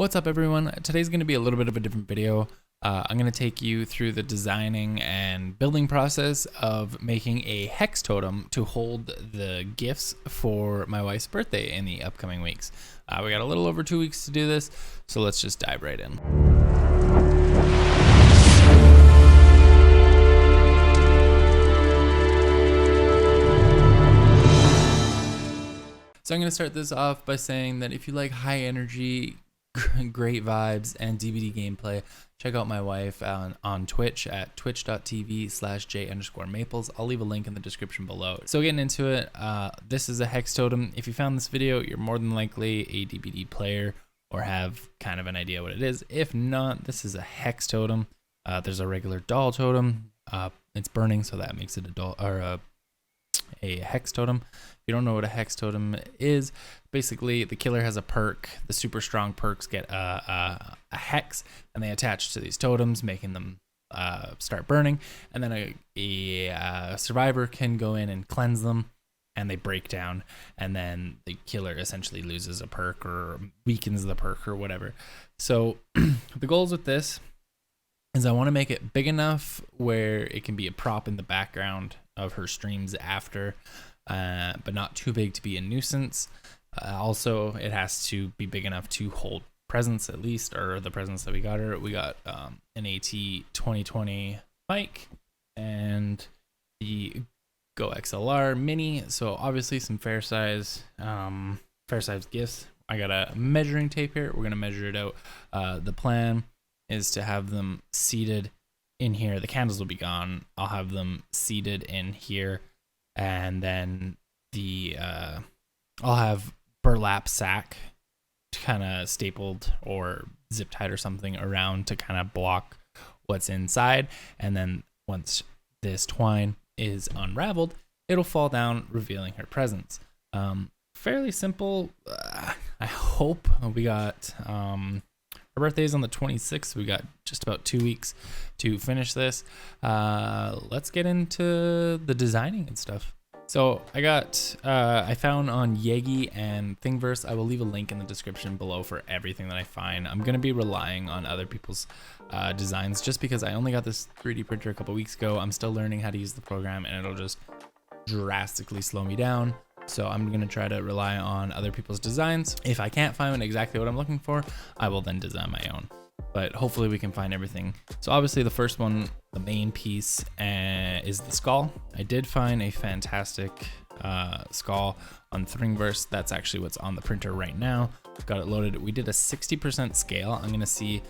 What's up everyone? Today's going to be a little bit of a different video. I'm going to take you through the designing and building process of making a hex totem to hold the gifts for my wife's birthday in the upcoming weeks. We got a little over 2 weeks to do this, so let's just dive right in. So I'm going to start this off by saying that if you like high energy, great vibes, and DBD gameplay, check out my wife on Twitch at twitch.tv/j_maples. I'll leave a link in the description below. So getting into it, this is a hex totem. If you found this video, you're more than likely a DBD player or have kind of an idea what it is. If not, this is a hex totem. There's a regular doll totem. It's burning, so that makes it a doll or a hex totem. If you don't know what a hex totem is, basically the killer has a perk. The super strong perks get a hex, and they attach to these totems, making them start burning. And then a survivor can go in and cleanse them, and they break down. And then the killer essentially loses a perk or weakens the perk or whatever. So the goals with this is I want to make it big enough where it can be a prop in the background of her streams after, but not too big to be a nuisance. Also, it has to be big enough to hold presents at least, or the presents that we got her. We got an AT 2020 mic and the Go XLR mini. So obviously some fair size gifts. I got a measuring tape here. We're gonna measure it out. The plan is to have them seated in here. The candles will be gone. I'll have them seated in here, and then I'll have burlap sack kind of stapled or zip tied or something around to kind of block what's inside. And then once this twine is unraveled, it'll fall down, revealing her presence. Fairly simple. I hope. We got her birthday's on the 26th. We got just about 2 weeks to finish this. Let's get into the designing and stuff. So I found on Yegi and Thingiverse. I will leave a link in the description below for everything that I find. I'm going to be relying on other people's designs just because I only got this 3D printer a couple weeks ago. I'm still learning how to use the program, and it'll just drastically slow me down. So I'm going to try to rely on other people's designs. If I can't find exactly what I'm looking for, I will then design my own. But hopefully we can find everything. So obviously the first one, the main piece, is the skull. I did find a fantastic skull on Thingiverse. That's actually what's on the printer right now. Got it loaded. We did a 60% scale. I'm going to see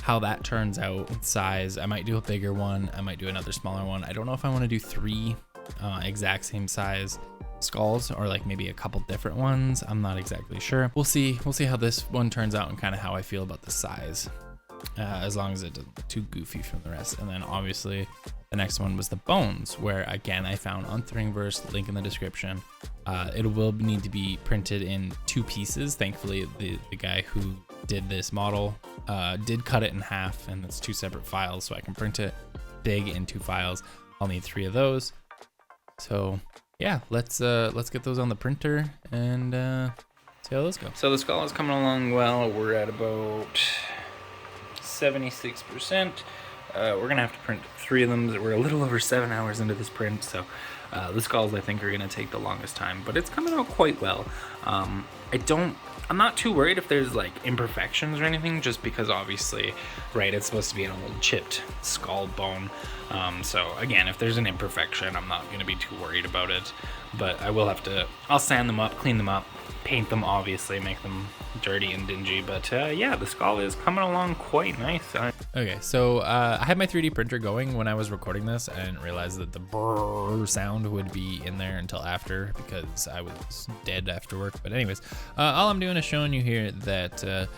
how that turns out in size. I might do a bigger one. I might do another smaller one. I don't know if I want to do 3 exact same size skulls or like maybe a couple different ones. I'm not exactly sure. We'll see how this one turns out and kind of how I feel about the size, as long as it doesn't look too goofy from the rest. And then obviously the next one was the bones, where again I found on Thingiverse, link in the description. It will need to be printed in 2 pieces. Thankfully the guy who did this model did cut it in half, and it's 2 separate files, so I can print it big in 2 files. I'll need 3 of those. So yeah, let's get those on the printer and see how those go. So the skull is coming along well. We're at about 76%. We're gonna have to print 3 of them. We're a little over 7 hours into this print, so the skulls I think are gonna take the longest time, but it's coming out quite well. I'm not too worried if there's like imperfections or anything, just because obviously, right, it's supposed to be an old chipped skull bone. So again, if there's an imperfection, I'm not going to be too worried about it, but I'll sand them up, clean them up, paint them, obviously, make them dirty and dingy. But yeah, the skull is coming along quite nice. Okay, so I had my 3D printer going when I was recording this. I didn't realize that the brrr sound would be in there until after, because I was dead after work. But anyways, all I'm doing is showing you here that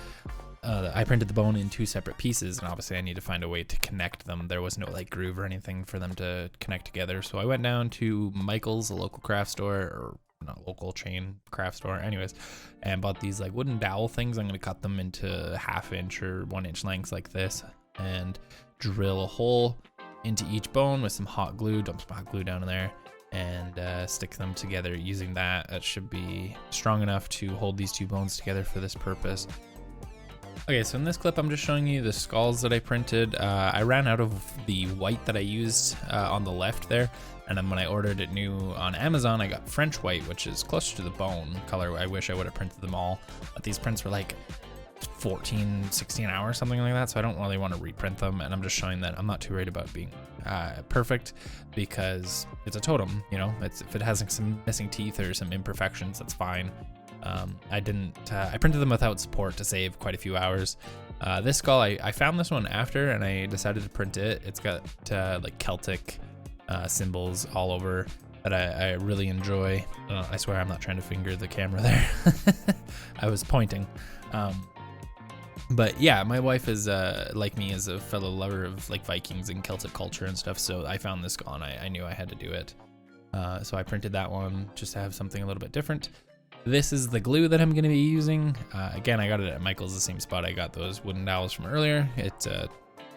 I printed the bone in 2 separate pieces, and obviously I need to find a way to connect them. There was no like groove or anything for them to connect together. So I went down to Michael's, a local craft store, or not local chain craft store anyways, and bought these like wooden dowel things. I'm going to cut them into 1/2 inch or 1 inch lengths like this, and drill a hole into each bone with some hot glue, dump some hot glue down in there, and stick them together using that. That should be strong enough to hold these 2 bones together for this purpose. Okay, so in this clip, I'm just showing you the skulls that I printed. I ran out of the white that I used on the left there, and then when I ordered it new on Amazon, I got French white, which is closer to the bone color. I wish I would have printed them all, but these prints were like 14, 16 hours, something like that, so I don't really want to reprint them, and I'm just showing that I'm not too worried about being perfect, because it's a totem, you know. If it has like some missing teeth or some imperfections, that's fine. I printed them without support to save quite a few hours. This skull, I found this one after, and I decided to print it. It's got like Celtic symbols all over that I really enjoy. I swear I'm not trying to finger the camera there. I was pointing. But yeah, my wife is like me, is a fellow lover of like Vikings and Celtic culture and stuff, so I found this skull and I knew I had to do it. So I printed that one just to have something a little bit different. This is the glue that I'm going to be using. Again, I got it at Michael's, the same spot I got those wooden dowels from earlier. It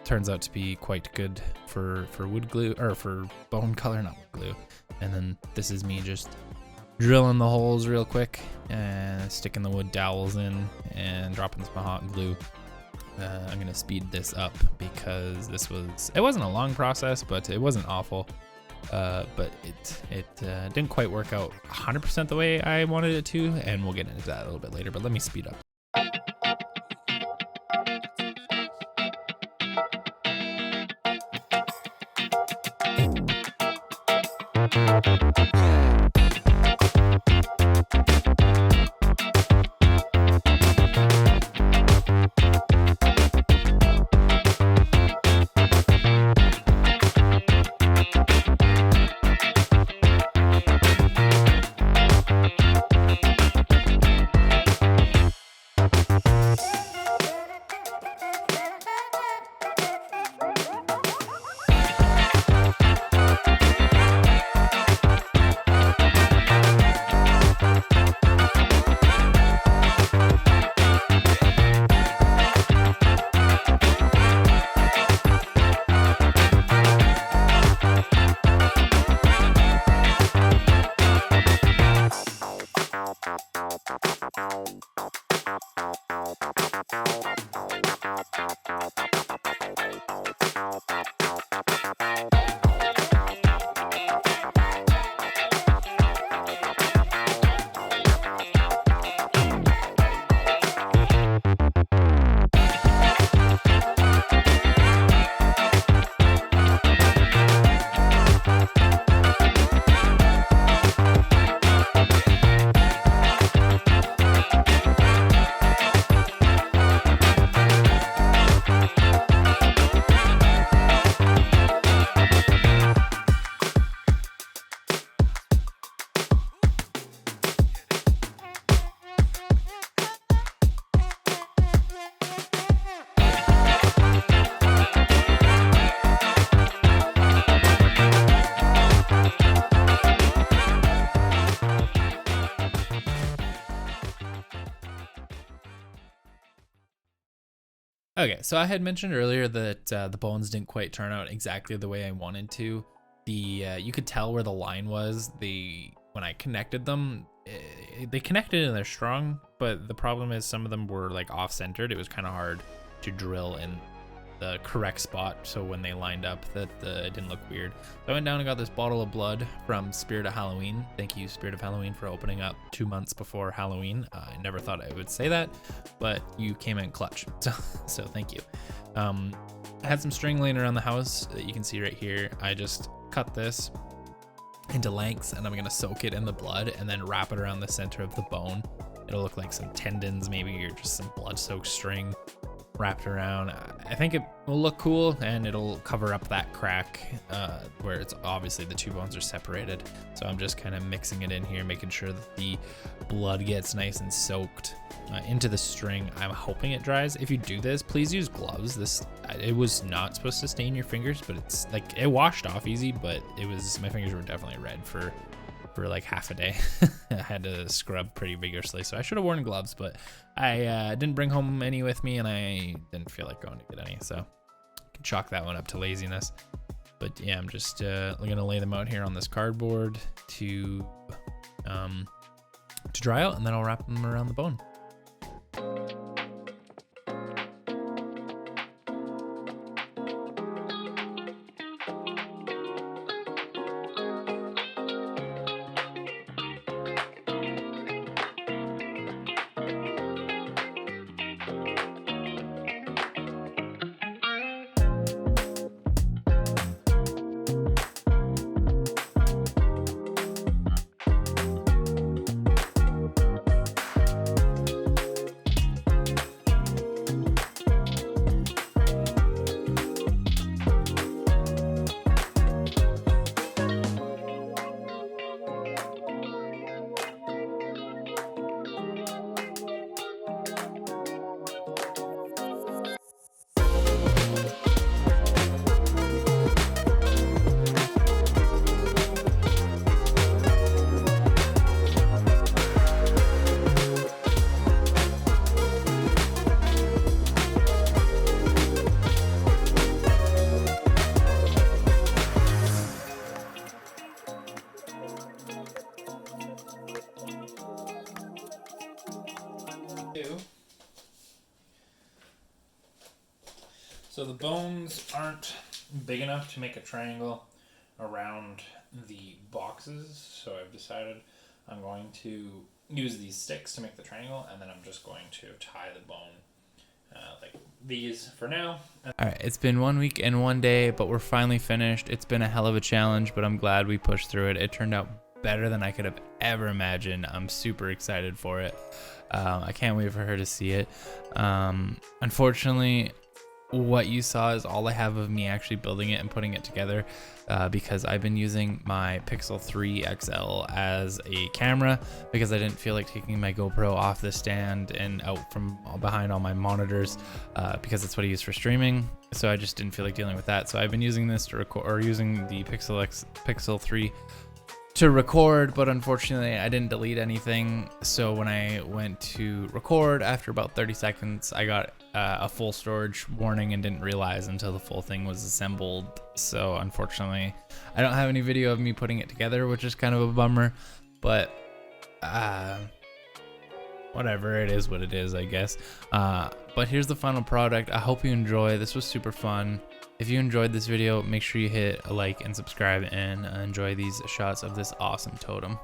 turns out to be quite good for wood glue, or for bone color, not wood glue. And then this is me just drilling the holes real quick and sticking the wood dowels in and dropping some hot glue. I'm going to speed this up because it wasn't a long process, but it wasn't awful. But it didn't quite work out 100% the way I wanted it to, and we'll get into that a little bit later, but let me speed up. Okay, so I had mentioned earlier that the bones didn't quite turn out exactly the way I wanted to. You could tell where the line was. When I connected them, they connected and they're strong, but the problem is some of them were like off-centered. It was kind of hard to drill in the correct spot, so when they lined up, it didn't look weird. So I went down and got this bottle of blood from Spirit of Halloween. Thank you, Spirit of Halloween, for opening up 2 months before Halloween. I never thought I would say that, but you came in clutch, so thank you. I had some string laying around the house that you can see right here. I just cut this into lengths, and I'm gonna soak it in the blood and then wrap it around the center of the bone. It'll look like some tendons maybe, or just some blood-soaked string wrapped around. I think it will look cool, and it'll cover up that crack where it's obviously the two bones are separated. So I'm just kind of mixing it in here, making sure that the blood gets nice and soaked into the string. I'm hoping it dries. If you do this, please use gloves. It was not supposed to stain your fingers, but it's like, it washed off easy, but my fingers were definitely red for like half a day. I had to scrub pretty vigorously, so I should have worn gloves, but I didn't bring home any with me, and I didn't feel like going to get any, so I can chalk that one up to laziness. But yeah, I'm just gonna lay them out here on this cardboard to dry out, and then I'll wrap them around the bone. So the bones aren't big enough to make a triangle around the boxes, so I've decided I'm going to use these sticks to make the triangle, and then I'm just going to tie the bone like these for now. Alright, it's been 1 week and 1 day, but we're finally finished. It's been a hell of a challenge, but I'm glad we pushed through it. It turned out better than I could have ever imagined. I'm super excited for it. I can't wait for her to see it. Unfortunately, what you saw is all I have of me actually building it and putting it together, because I've been using my Pixel 3 XL as a camera because I didn't feel like taking my GoPro off the stand and out from behind all my monitors, because that's what I use for streaming. So I just didn't feel like dealing with that. So I've been using this to record, or using the Pixel 3 to record, but unfortunately I didn't delete anything. So when I went to record, after about 30 seconds, I got a full storage warning and didn't realize until the full thing was assembled. So unfortunately, I don't have any video of me putting it together, which is kind of a bummer, but whatever, it is what it is, I guess. But here's the final product. I hope you enjoy. This was super fun. If you enjoyed this video, make sure you hit a like and subscribe and enjoy these shots of this awesome totem.